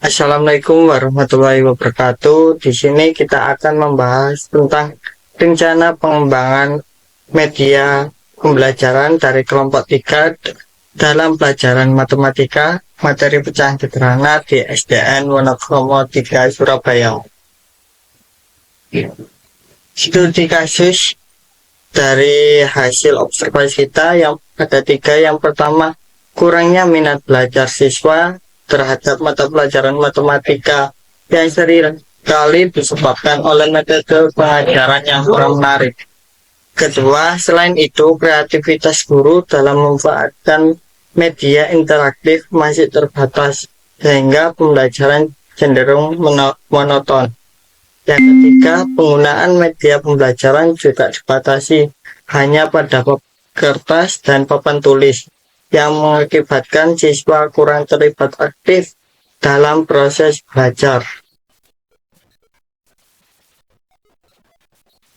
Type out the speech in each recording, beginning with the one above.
Assalamualaikum warahmatullahi wabarakatuh. Di sini kita akan membahas tentang rencana pengembangan media pembelajaran dari kelompok 3 dalam pelajaran matematika materi pecahan sederhana di SDN Wonokromo 3 Surabaya. Studi kasus dari hasil observasi kita yang ada tiga. Yang pertama, kurangnya minat belajar siswa terhadap mata pelajaran matematika yang sering kali disebabkan oleh metode pengajaran yang kurang menarik. Kedua, selain itu, kreativitas guru dalam memanfaatkan media interaktif masih terbatas, sehingga pembelajaran cenderung monoton. Yang ketiga, penggunaan media pembelajaran juga dibatasi hanya pada kertas dan papan tulis, yang mengakibatkan siswa kurang terlibat aktif dalam proses belajar.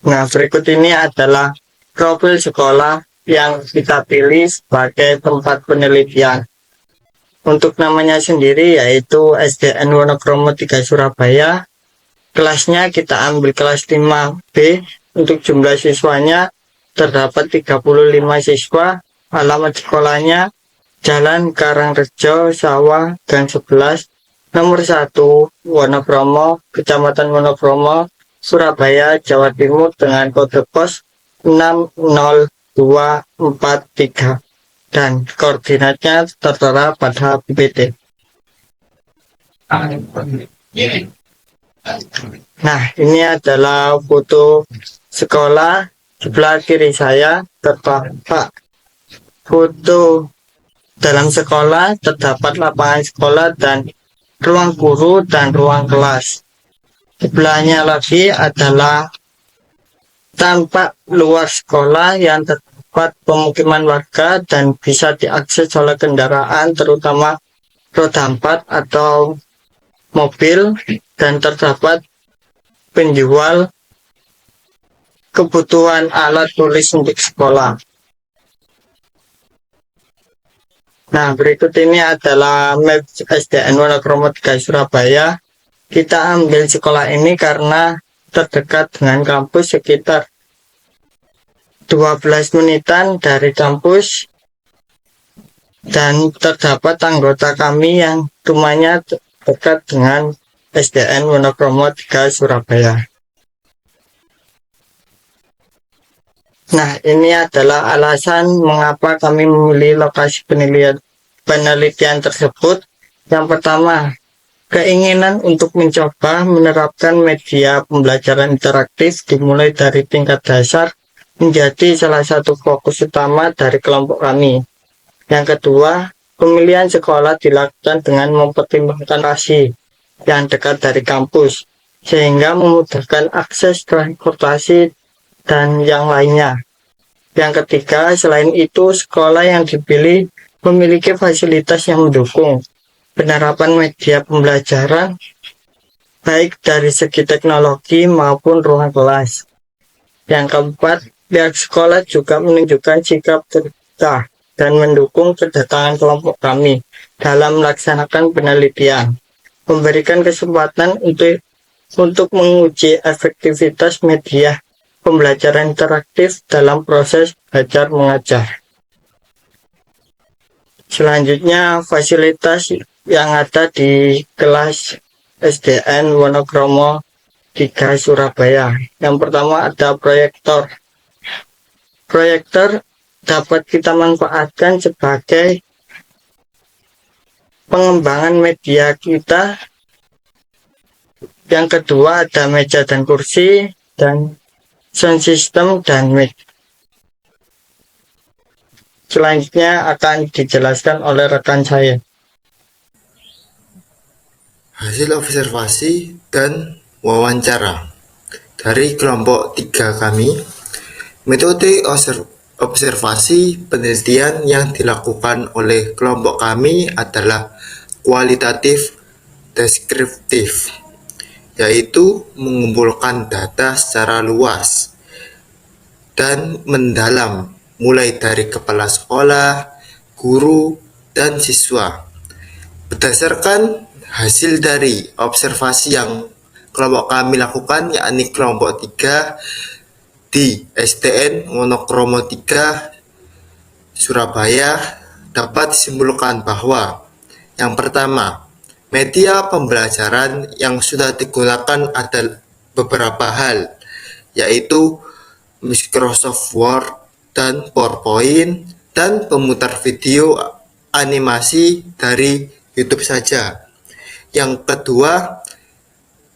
Nah, berikut ini adalah profil sekolah yang kita pilih sebagai tempat penelitian. Untuk namanya sendiri yaitu SDN Wonokromo 3 Surabaya. Kelasnya kita ambil kelas 5B. Untuk jumlah siswanya terdapat 35 siswa. Alamat sekolahnya Jalan Karangrejo, Sawah, Gang 11, nomor 1, Wonokromo, Kecamatan Wonokromo, Surabaya, Jawa Timur dengan kode pos 60243 dan koordinatnya tertera pada PPT. Nah, ini adalah foto sekolah. Sebelah kiri saya terdapat foto dalam sekolah, terdapat lapangan sekolah dan ruang guru dan ruang kelas. Sebelahnya lagi adalah tampak luar sekolah yang terdapat pemukiman warga dan bisa diakses oleh kendaraan terutama roda 4 atau mobil, dan terdapat penjual kebutuhan alat tulis untuk sekolah. Nah, berikut ini adalah map SDN Wonokromo 3 Surabaya. Kita ambil sekolah ini karena terdekat dengan kampus, sekitar 12 menitan dari kampus, dan terdapat anggota kami yang rumahnya dekat dengan SDN Wonokromo 3 Surabaya. Nah, ini adalah alasan mengapa kami memilih lokasi penelitian tersebut. Yang pertama, keinginan untuk mencoba menerapkan media pembelajaran interaktif dimulai dari tingkat dasar menjadi salah satu fokus utama dari kelompok kami. Yang kedua, pemilihan sekolah dilakukan dengan mempertimbangkan lokasi yang dekat dari kampus, sehingga memudahkan akses transportasi dan yang lainnya. Yang ketiga, selain itu, sekolah yang dipilih memiliki fasilitas yang mendukung penerapan media pembelajaran, baik dari segi teknologi maupun ruang kelas. Yang keempat, pihak sekolah juga menunjukkan sikap terbuka dan mendukung kedatangan kelompok kami dalam melaksanakan penelitian, memberikan kesempatan untuk menguji efektivitas media pembelajaran interaktif dalam proses belajar mengajar. Selanjutnya, fasilitas yang ada di kelas SDN Wonokromo 3 Surabaya. Yang pertama ada proyektor. Proyektor dapat kita manfaatkan sebagai pengembangan media kita. Yang kedua ada meja dan kursi, dan sound system dan mic. Selanjutnya akan dijelaskan oleh rekan saya. Hasil observasi dan wawancara dari kelompok 3 kami, metode observasi penelitian yang dilakukan oleh kelompok kami adalah kualitatif deskriptif, yaitu mengumpulkan data secara luas dan mendalam mulai dari kepala sekolah, guru, dan siswa. Berdasarkan Hasil dari observasi yang kelompok kami lakukan, yakni kelompok 3 di SDN Wonokromo 3 Surabaya, dapat disimpulkan bahwa yang pertama, media pembelajaran yang sudah digunakan ada beberapa hal, yaitu Microsoft Word dan PowerPoint, dan pemutar video animasi dari YouTube saja. Yang kedua,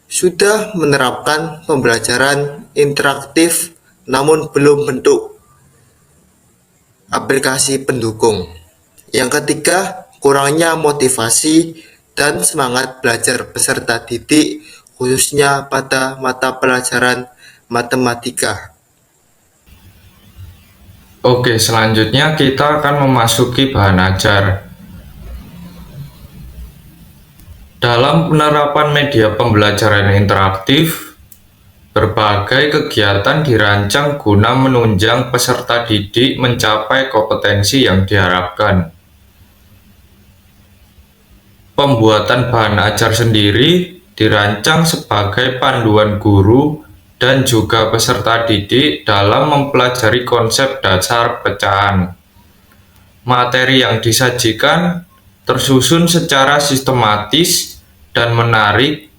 sudah menerapkan pembelajaran interaktif namun belum bentuk aplikasi pendukung. Yang ketiga, kurangnya motivasi dan semangat belajar peserta didik, khususnya pada mata pelajaran matematika. Oke, selanjutnya kita akan memasuki bahan ajar. Dalam penerapan media pembelajaran interaktif, berbagai kegiatan dirancang guna menunjang peserta didik mencapai kompetensi yang diharapkan. Pembuatan bahan ajar sendiri dirancang sebagai panduan guru dan juga peserta didik dalam mempelajari konsep dasar pecahan. Materi yang disajikan tersusun secara sistematis dan menarik,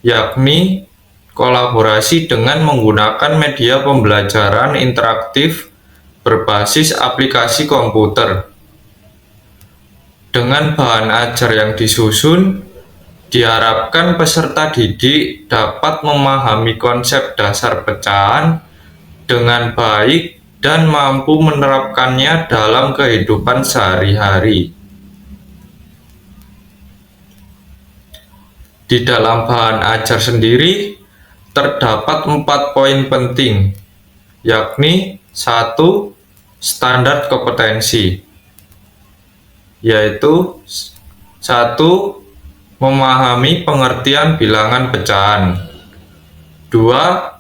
yakni kolaborasi dengan menggunakan media pembelajaran interaktif berbasis aplikasi komputer. Dengan bahan ajar yang disusun, diharapkan peserta didik dapat memahami konsep dasar pecahan dengan baik dan mampu menerapkannya dalam kehidupan sehari-hari. Di dalam bahan ajar sendiri, terdapat 4 poin penting, yakni 1. Standar kompetensi, yaitu 1. Memahami pengertian bilangan pecahan. 2.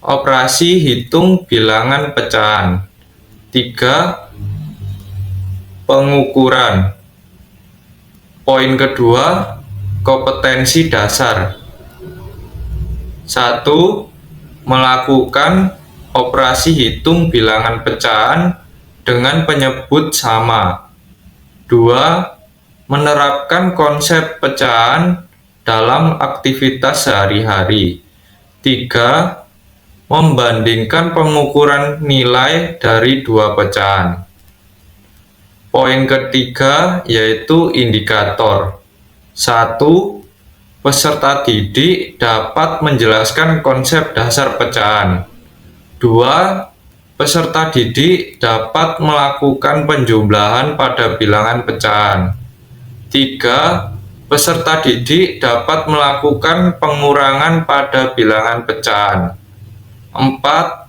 Operasi hitung bilangan pecahan. 3. Pengukuran. Poin kedua, kompetensi dasar. 1. Melakukan operasi hitung bilangan pecahan dengan penyebut sama. 2. Menerapkan konsep pecahan dalam aktivitas sehari-hari. 3. Membandingkan pengukuran nilai dari 2 pecahan. Poin ketiga yaitu indikator. 1. Peserta didik dapat menjelaskan konsep dasar pecahan. 2. Peserta didik dapat melakukan penjumlahan pada bilangan pecahan. 3. Peserta didik dapat melakukan pengurangan pada bilangan pecahan. 4.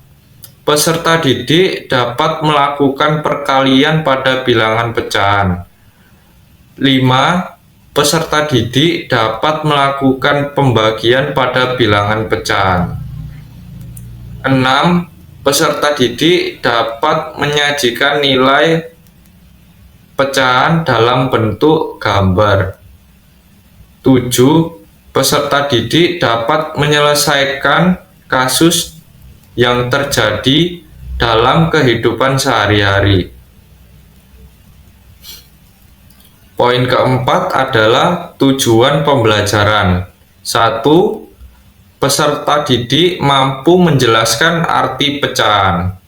Peserta didik dapat melakukan perkalian pada bilangan pecahan. 5. Peserta didik dapat melakukan pembagian pada bilangan pecahan. 6. Peserta didik dapat menyajikan nilai pecahan dalam bentuk gambar. 7. Peserta didik dapat menyelesaikan kasus yang terjadi dalam kehidupan sehari-hari. Poin keempat adalah tujuan pembelajaran. 1. Peserta didik mampu menjelaskan arti pecahan.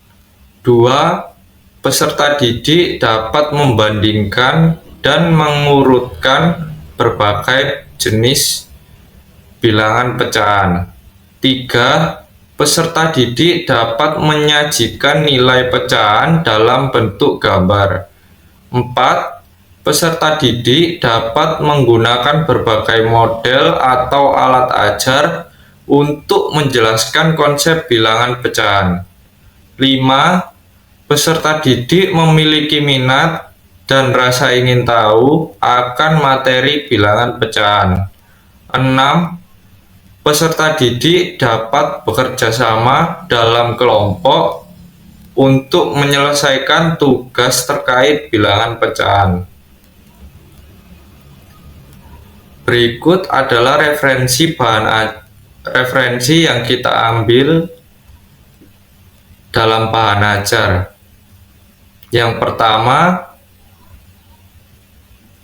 2. Peserta didik dapat membandingkan dan mengurutkan berbagai jenis bilangan pecahan. 3. Peserta didik dapat menyajikan nilai pecahan dalam bentuk gambar. 4. Peserta didik dapat menggunakan berbagai model atau alat ajar untuk menjelaskan konsep bilangan pecahan. 5. Peserta didik memiliki minat dan rasa ingin tahu akan materi bilangan pecahan. 6. Peserta didik dapat bekerja sama dalam kelompok untuk menyelesaikan tugas terkait bilangan pecahan. Berikut adalah referensi yang kita ambil dalam bahan ajar. Yang pertama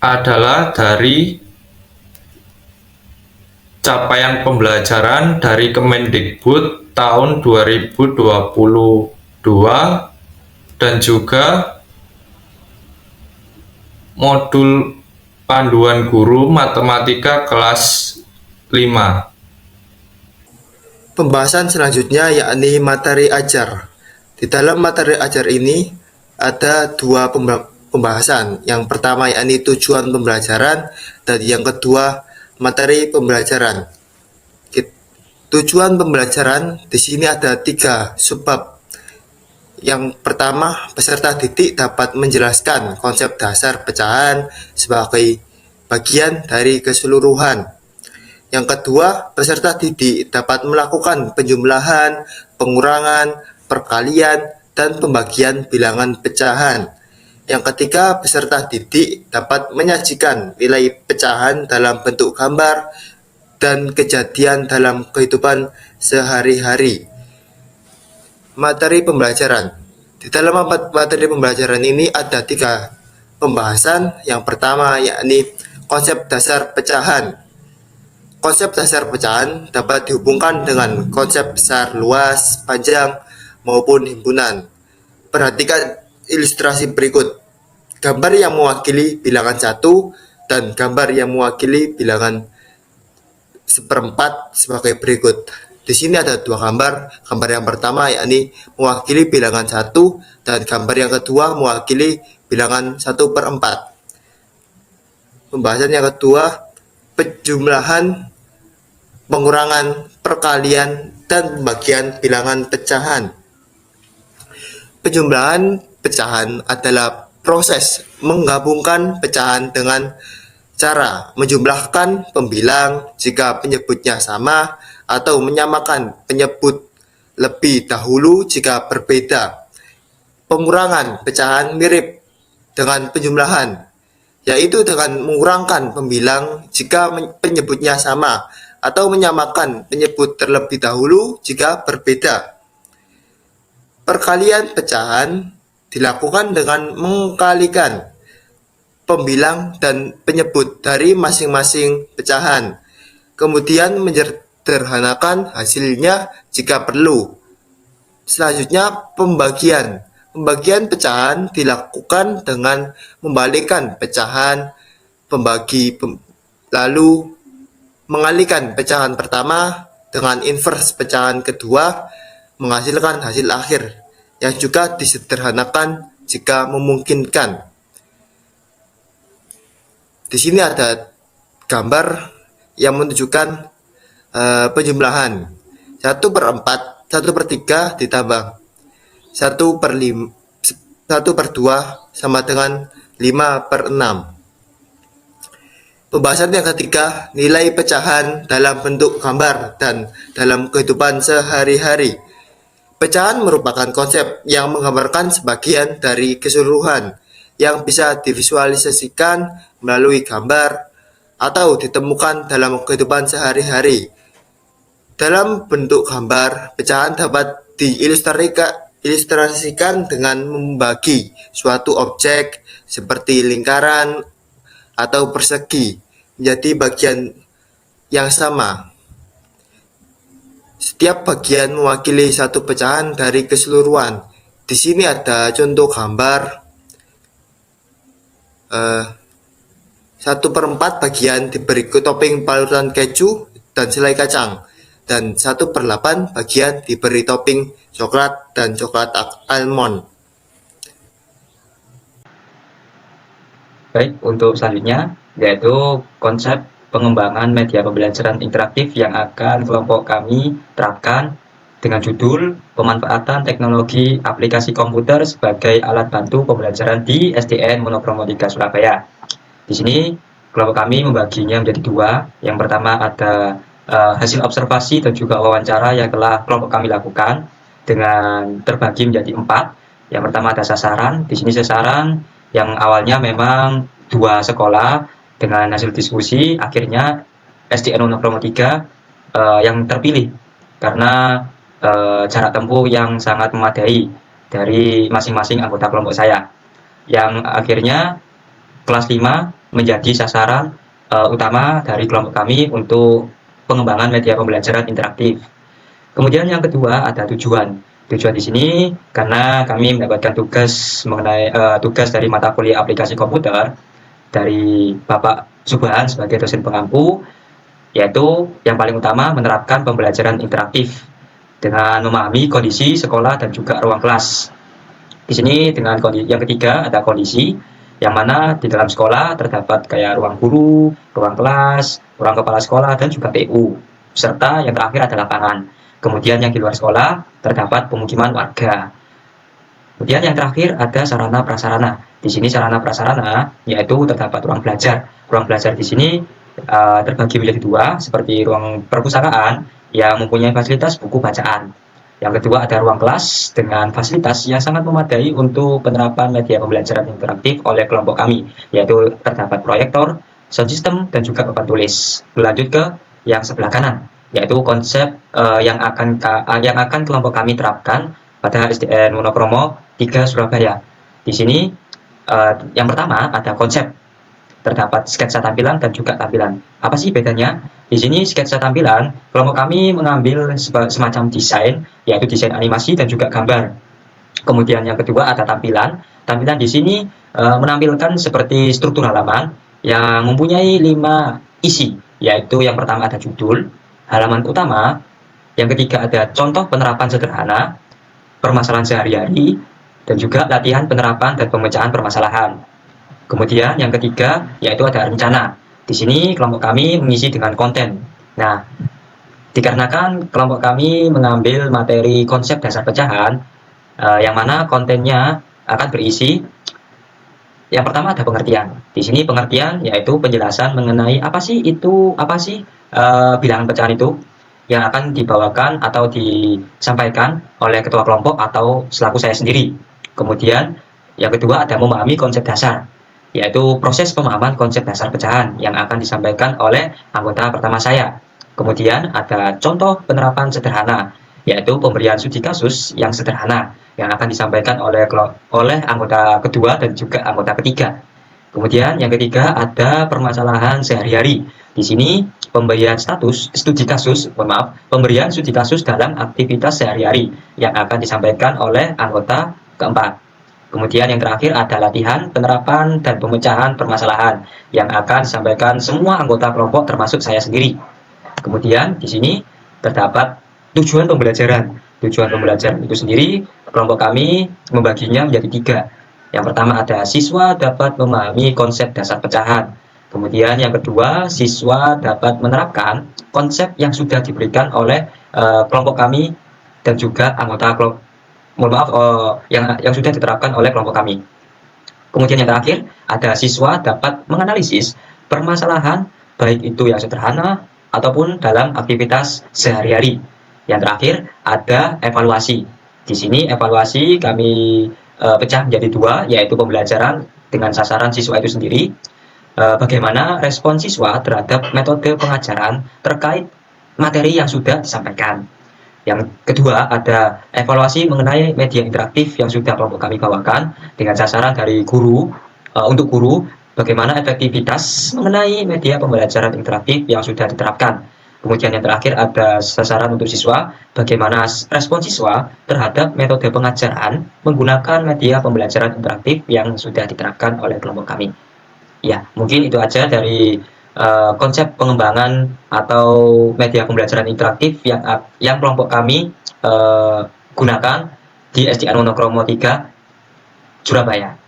adalah dari capaian pembelajaran dari Kemendikbud tahun 2022 dan juga modul panduan guru matematika kelas 5. Pembahasan selanjutnya yakni materi ajar. Di dalam materi ajar ini ada dua pembahasan. Yang pertama yakni tujuan pembelajaran dan yang kedua materi pembelajaran. Tujuan pembelajaran di sini ada 3 subbab. Yang pertama, peserta didik dapat menjelaskan konsep dasar pecahan sebagai bagian dari keseluruhan. Yang kedua, peserta didik dapat melakukan penjumlahan, pengurangan, perkalian, dan pembagian bilangan pecahan. Yang ketiga, peserta didik dapat menyajikan nilai pecahan dalam bentuk gambar dan kejadian dalam kehidupan sehari-hari. Materi pembelajaran. Di dalam materi pembelajaran ini ada 3 pembahasan. Yang pertama yakni konsep dasar pecahan. Konsep dasar pecahan dapat dihubungkan dengan konsep besar, luas, panjang, maupun himpunan. Perhatikan ilustrasi berikut. Gambar yang mewakili bilangan 1 dan gambar yang mewakili bilangan 1/4 sebagai berikut. Di sini ada 2 gambar. Gambar yang pertama yakni mewakili bilangan 1 dan gambar yang kedua mewakili bilangan 1/4. Pembahasan yang kedua, penjumlahan, pengurangan, perkalian, dan pembagian bilangan pecahan. Penjumlahan pecahan adalah proses menggabungkan pecahan dengan cara menjumlahkan pembilang jika penyebutnya sama atau menyamakan penyebut lebih dahulu jika berbeda. Pengurangan pecahan mirip dengan penjumlahan, yaitu dengan mengurangkan pembilang jika penyebutnya sama atau menyamakan penyebut terlebih dahulu jika berbeda. Perkalian pecahan dilakukan dengan mengkalikan pembilang dan penyebut dari masing-masing pecahan, kemudian menyederhanakan hasilnya jika perlu. Selanjutnya, pembagian. Pembagian pecahan dilakukan dengan membalikkan pecahan lalu mengalihkan pecahan pertama dengan inverse pecahan kedua, menghasilkan hasil akhir yang juga disederhanakan jika memungkinkan. Di sini ada gambar yang menunjukkan penjumlahan 1/4, 1/3 ditambah 1/2 sama dengan 5/6. Pembahasan yang ketiga, nilai pecahan dalam bentuk gambar dan dalam kehidupan sehari-hari. Pecahan merupakan konsep yang menggambarkan sebagian dari keseluruhan yang bisa divisualisasikan melalui gambar atau ditemukan dalam kehidupan sehari-hari. Dalam bentuk gambar, pecahan dapat diilustrasikan dengan membagi suatu objek seperti lingkaran atau persegi menjadi bagian yang sama. Setiap bagian mewakili satu pecahan dari keseluruhan. Di sini ada contoh gambar 1/4 bagian diberi topping parutan keju dan selai kacang, dan 1/8 bagian diberi topping coklat dan coklat almond. Baik, untuk selanjutnya yaitu konsep pengembangan media pembelajaran interaktif yang akan kelompok kami terapkan dengan judul pemanfaatan teknologi aplikasi komputer sebagai alat bantu pembelajaran di SDN Monokromo 3 Surabaya. Di sini kelompok kami membaginya menjadi 2. Yang pertama ada hasil observasi dan juga wawancara yang telah kelompok kami lakukan dengan terbagi menjadi 4. Yang pertama ada sasaran. Di sini sasaran yang awalnya memang 2 sekolah Dengan hasil diskusi, akhirnya SDN Wonokromo 3 yang terpilih karena jarak tempuh yang sangat memadai dari masing-masing anggota kelompok saya. Yang akhirnya kelas 5 menjadi sasaran utama dari kelompok kami untuk pengembangan media pembelajaran interaktif. Kemudian yang kedua ada tujuan. Tujuan di sini karena kami mendapatkan tugas dari mata kuliah aplikasi komputer dari Bapak Subhan sebagai dosen pengampu, yaitu yang paling utama menerapkan pembelajaran interaktif dengan memahami kondisi sekolah dan juga ruang kelas. Di sini dengan yang ketiga ada kondisi, yang mana di dalam sekolah terdapat kayak ruang guru, ruang kelas, ruang kepala sekolah, dan juga PU. Serta yang terakhir ada lapangan. Kemudian yang di luar sekolah terdapat pemukiman warga. Kemudian yang terakhir ada sarana prasarana. Di sini sarana prasarana yaitu terdapat ruang belajar. Ruang belajar di sini terbagi menjadi dua, seperti ruang perpustakaan yang mempunyai fasilitas buku bacaan. Yang kedua ada ruang kelas dengan fasilitas yang sangat memadai untuk penerapan media pembelajaran interaktif oleh kelompok kami, yaitu terdapat proyektor, sound system, dan juga papan tulis. Berlanjut ke yang sebelah kanan, yaitu konsep yang akan kelompok kami terapkan pada SDN Wonokromo 3 Surabaya. Di sini yang pertama ada konsep, terdapat sketsa tampilan dan juga tampilan. Apa sih bedanya? Di sini sketsa tampilan, kelompok kami mengambil semacam desain, yaitu desain animasi dan juga gambar. Kemudian yang kedua ada tampilan. Tampilan di sini menampilkan seperti struktur halaman yang mempunyai 5 isi, yaitu yang pertama ada judul, halaman utama, yang ketiga ada contoh penerapan sederhana, permasalahan sehari-hari, dan juga latihan penerapan dan pemecahan permasalahan. Kemudian yang ketiga yaitu ada rencana. Di sini kelompok kami mengisi dengan konten. Nah, dikarenakan kelompok kami mengambil materi konsep dasar pecahan, yang mana kontennya akan berisi yang pertama ada pengertian. Di sini pengertian yaitu penjelasan mengenai apa sih bilangan pecahan itu yang akan dibawakan atau disampaikan oleh ketua kelompok atau selaku saya sendiri. Kemudian yang kedua ada memahami konsep dasar, yaitu proses pemahaman konsep dasar pecahan yang akan disampaikan oleh anggota pertama saya. Kemudian ada contoh penerapan sederhana, yaitu pemberian studi kasus yang sederhana yang akan disampaikan oleh anggota kedua dan juga anggota ketiga. Kemudian yang ketiga ada permasalahan sehari-hari. Di sini pemberian studi kasus dalam aktivitas sehari-hari yang akan disampaikan oleh anggota keempat. Kemudian yang terakhir ada latihan, penerapan, dan pemecahan permasalahan yang akan disampaikan semua anggota kelompok termasuk saya sendiri. Kemudian di sini terdapat tujuan pembelajaran. Tujuan pembelajaran itu sendiri, kelompok kami membaginya menjadi 3. Yang pertama ada siswa dapat memahami konsep dasar pecahan. Kemudian yang kedua, siswa dapat menerapkan konsep yang sudah diberikan oleh kelompok kami dan juga anggota kelompok yang sudah diterapkan oleh kelompok kami. Kemudian yang terakhir, ada siswa dapat menganalisis permasalahan baik itu yang sederhana ataupun dalam aktivitas sehari-hari. Yang terakhir, ada evaluasi. Di sini evaluasi kami pecah menjadi 2, yaitu pembelajaran dengan sasaran siswa itu sendiri, bagaimana respon siswa terhadap metode pengajaran terkait materi yang sudah disampaikan. Yang kedua ada evaluasi mengenai media interaktif yang sudah kelompok kami bawakan dengan sasaran dari guru, untuk guru bagaimana efektivitas mengenai media pembelajaran interaktif yang sudah diterapkan. Kemudian yang terakhir ada sasaran untuk siswa, bagaimana respon siswa terhadap metode pengajaran menggunakan media pembelajaran interaktif yang sudah diterapkan oleh kelompok kami. Ya, mungkin itu aja dari konsep pengembangan atau media pembelajaran interaktif yang kelompok kami gunakan di SDN Wonokromo 3 Surabaya.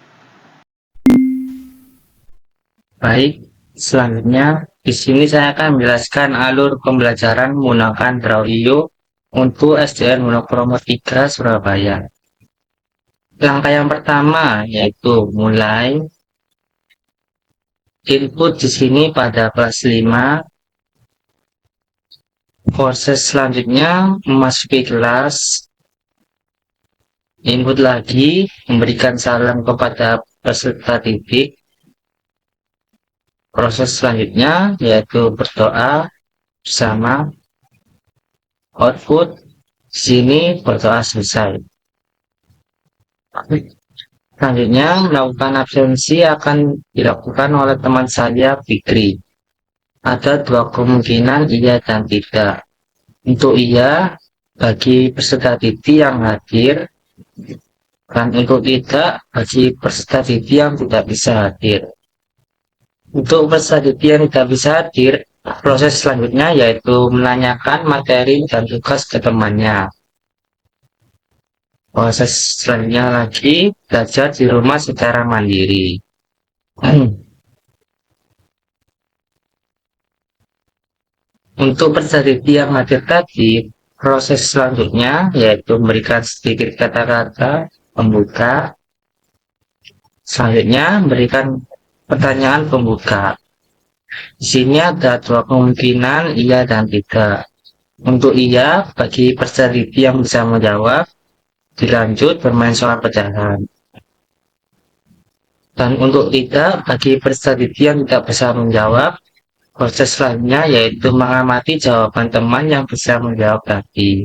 Baik, selanjutnya di sini saya akan menjelaskan alur pembelajaran menggunakan Draw.io untuk SDN Wonokromo 3 Surabaya. Langkah yang pertama yaitu mulai. Input di sini pada kelas 5. Proses selanjutnya memasuki kelas. Input lagi, memberikan salam kepada peserta didik. Proses selanjutnya yaitu berdoa bersama. Output di sini berdoa selesai. Selanjutnya melakukan absensi akan dilakukan oleh teman saya Fikri. Ada dua kemungkinan iya dan tidak. Untuk iya bagi peserta didik yang hadir, dan untuk tidak bagi peserta didik yang tidak bisa hadir. Untuk peserta didik yang tidak bisa hadir, proses selanjutnya yaitu menanyakan materi dan tugas ke temannya. Proses selanjutnya lagi belajar di rumah secara mandiri. Untuk peserta didik yang hadir tadi, proses selanjutnya yaitu memberikan sedikit kata-kata pembuka. Selanjutnya memberikan pertanyaan pembuka. Di sini ada dua kemungkinan iya dan tidak. Untuk iya bagi peserta didik yang bisa menjawab, dilanjut bermain soal pecahan. Dan untuk tidak bagi peserta didik yang tidak bisa menjawab, proses selanjutnya yaitu mengamati jawaban teman yang bisa menjawab tadi.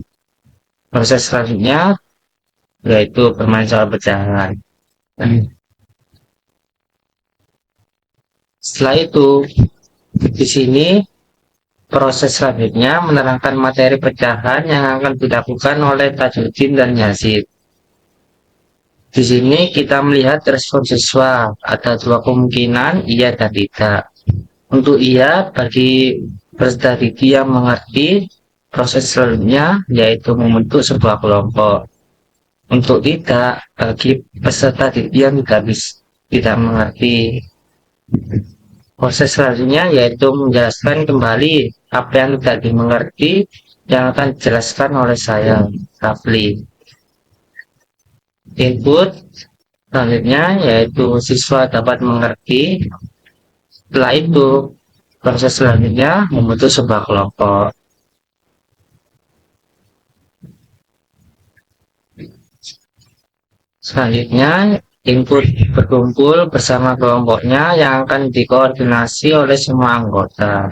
Proses selanjutnya yaitu bermain soal pecahan. Setelah itu, di sini proses selanjutnya menerangkan materi pecahan yang akan dilakukan oleh Tajudin dan Yazid. Di sini kita melihat respon siswa, ada dua kemungkinan, iya dan tidak. Untuk iya, bagi peserta didik yang mengerti, proses selanjutnya yaitu membentuk sebuah kelompok. Untuk tidak, bagi peserta didik yang tidak mengerti, proses selanjutnya yaitu menjelaskan kembali apa yang tidak dimengerti yang akan dijelaskan oleh saya, Rafli. Input selanjutnya yaitu siswa dapat mengerti. Setelah itu, proses selanjutnya membentuk sebuah kelompok. Selanjutnya, input berkumpul bersama kelompoknya yang akan dikoordinasi oleh semua anggota.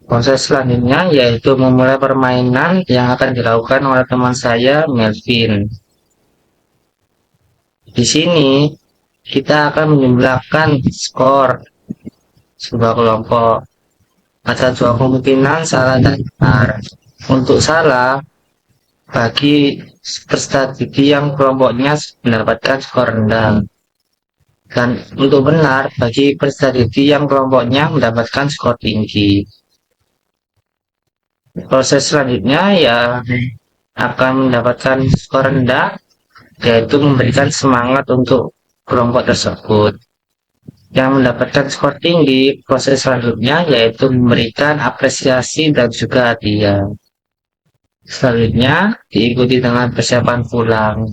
Proses selanjutnya yaitu memulai permainan yang akan dilakukan oleh teman saya, Melvin. Di sini, kita akan menjumlahkan skor sebuah kelompok. Ada dua kemungkinan salah dan benar. Untuk salah, bagi peserta didik yang kelompoknya mendapatkan skor rendah. Dan untuk benar, bagi peserta didik yang kelompoknya mendapatkan skor tinggi. Proses selanjutnya ya akan mendapatkan skor rendah, yaitu memberikan semangat untuk kelompok tersebut. Yang mendapatkan skor tinggi, proses selanjutnya yaitu memberikan apresiasi dan juga hadiah. Selanjutnya diikuti dengan persiapan pulang.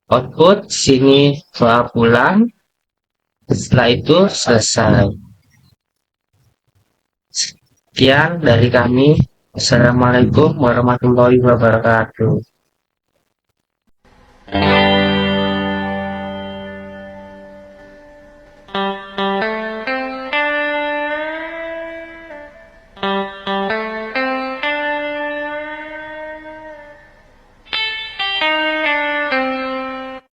Output sini soal pulang. Setelah itu selesai. Sekian dari kami. Assalamualaikum warahmatullahi wabarakatuh.